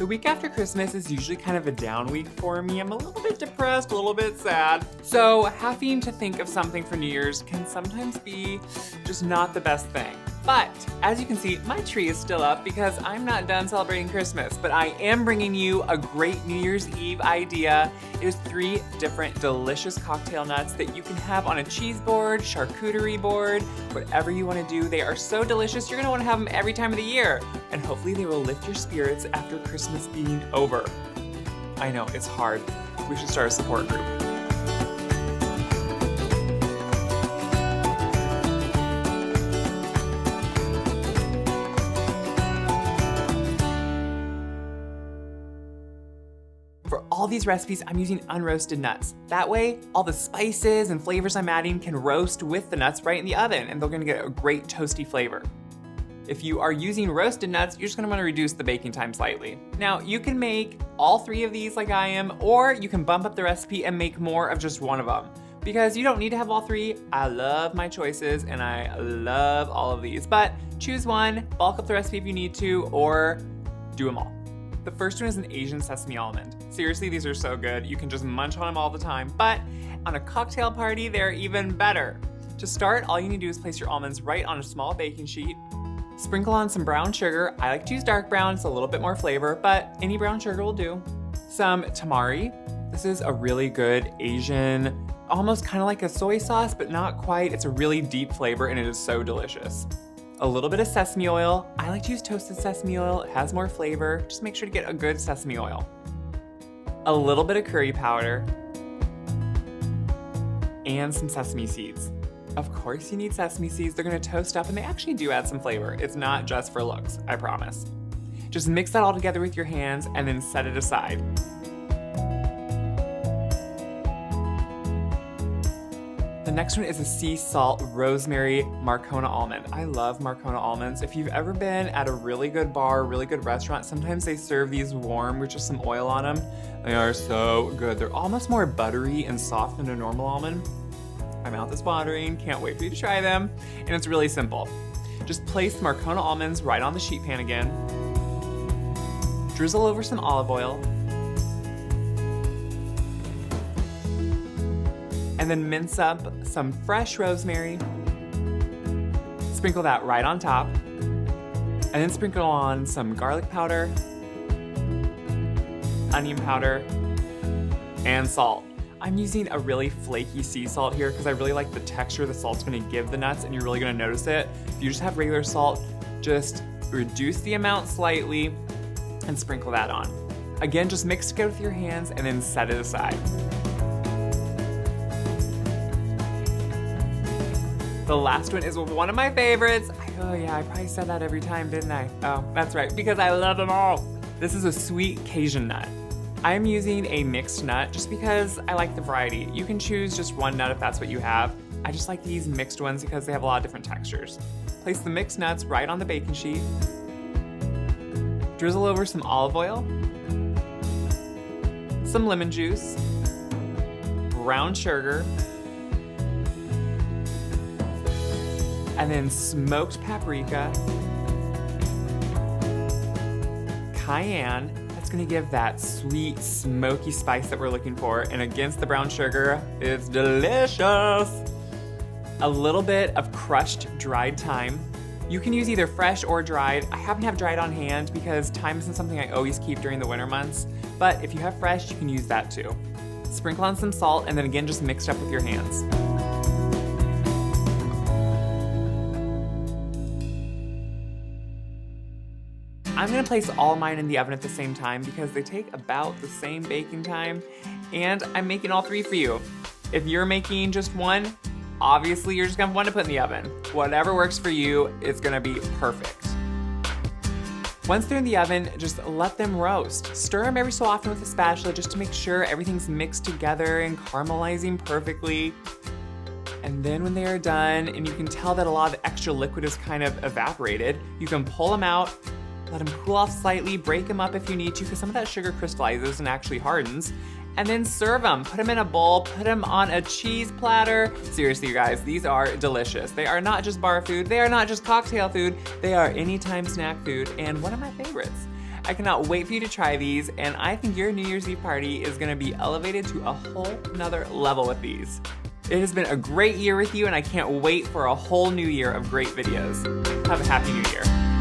The week after Christmas is usually kind of a down week for me. I'm a little bit depressed, a little bit sad. So having to think of something for New Year's can sometimes be just not the best thing. But as you can see, my tree is still up because I'm not done celebrating Christmas, but I am bringing you a great New Year's Eve idea. It is 3 different delicious cocktail nuts that you can have on a cheese board, charcuterie board, whatever you want to do. They are so delicious, you're gonna want to have them every time of the year. And hopefully they will lift your spirits after Christmas being over. I know, it's hard. We should start a support group. For all these recipes, I'm using unroasted nuts. That way, all the spices and flavors I'm adding can roast with the nuts right in the oven, and they're gonna get a great toasty flavor. If you are using roasted nuts, you're just gonna wanna reduce the baking time slightly. Now, you can make all 3 of these like I am, or you can bump up the recipe and make more of just one of them. Because you don't need to have all 3. I love my choices, and I love all of these. But choose one, bulk up the recipe if you need to, or do them all. The first one is an Asian sesame almond. Seriously, these are so good. You can just munch on them all the time, but on a cocktail party, they're even better. To start, all you need to do is place your almonds right on a small baking sheet, sprinkle on some brown sugar. I like to use dark brown, it's a little bit more flavor, but any brown sugar will do. Some tamari. This is a really good Asian, almost kind of like a soy sauce, but not quite. It's a really deep flavor and it is so delicious. A little bit of sesame oil. I like to use toasted sesame oil. It has more flavor. Just make sure to get a good sesame oil. A little bit of curry powder. And some sesame seeds. Of course you need sesame seeds. They're gonna toast up and they actually do add some flavor. It's not just for looks, I promise. Just mix that all together with your hands and then set it aside. The next one is a sea salt rosemary Marcona almond. I love Marcona almonds. If you've ever been at a really good bar, really good restaurant, sometimes they serve these warm with just some oil on them. They are so good. They're almost more buttery and soft than a normal almond. My mouth is watering, can't wait for you to try them. And it's really simple. Just place the Marcona almonds right on the sheet pan again. Drizzle over some olive oil. And then mince up some fresh rosemary. Sprinkle that right on top. And then sprinkle on some garlic powder, onion powder, and salt. I'm using a really flaky sea salt here because I really like the texture the salt's gonna give the nuts, and you're really gonna notice it. If you just have regular salt, just reduce the amount slightly and sprinkle that on. Again, just mix it good with your hands and then set it aside. The last one is one of my favorites. Oh yeah, I probably said that every time, didn't I? Oh, that's right, because I love them all. This is a sweet Cajun nut. I'm using a mixed nut just because I like the variety. You can choose just one nut if that's what you have. I just like these mixed ones because they have a lot of different textures. Place the mixed nuts right on the baking sheet. Drizzle over some olive oil, some lemon juice, brown sugar, and then smoked paprika, cayenne. That's gonna give that sweet, smoky spice that we're looking for. And against the brown sugar, it's delicious. A little bit of crushed dried thyme. You can use either fresh or dried. I happen to have dried on hand because thyme isn't something I always keep during the winter months. But if you have fresh, you can use that too. Sprinkle on some salt and then again, just mix it up with your hands. I'm gonna place all mine in the oven at the same time because they take about the same baking time, and I'm making all 3 for you. If you're making just one, obviously you're just gonna have one to put in the oven. Whatever works for you is gonna be perfect. Once they're in the oven, just let them roast. Stir them every so often with a spatula just to make sure everything's mixed together and caramelizing perfectly. And then when they are done, and you can tell that a lot of the extra liquid is kind of evaporated, you can pull them out, let them cool off slightly, break them up if you need to, because some of that sugar crystallizes and actually hardens, and then serve them. Put them in a bowl, put them on a cheese platter. Seriously, you guys, these are delicious. They are not just bar food, they are not just cocktail food, they are anytime snack food, and one of my favorites. I cannot wait for you to try these, and I think your New Year's Eve party is gonna be elevated to a whole nother level with these. It has been a great year with you, and I can't wait for a whole new year of great videos. Have a happy new year.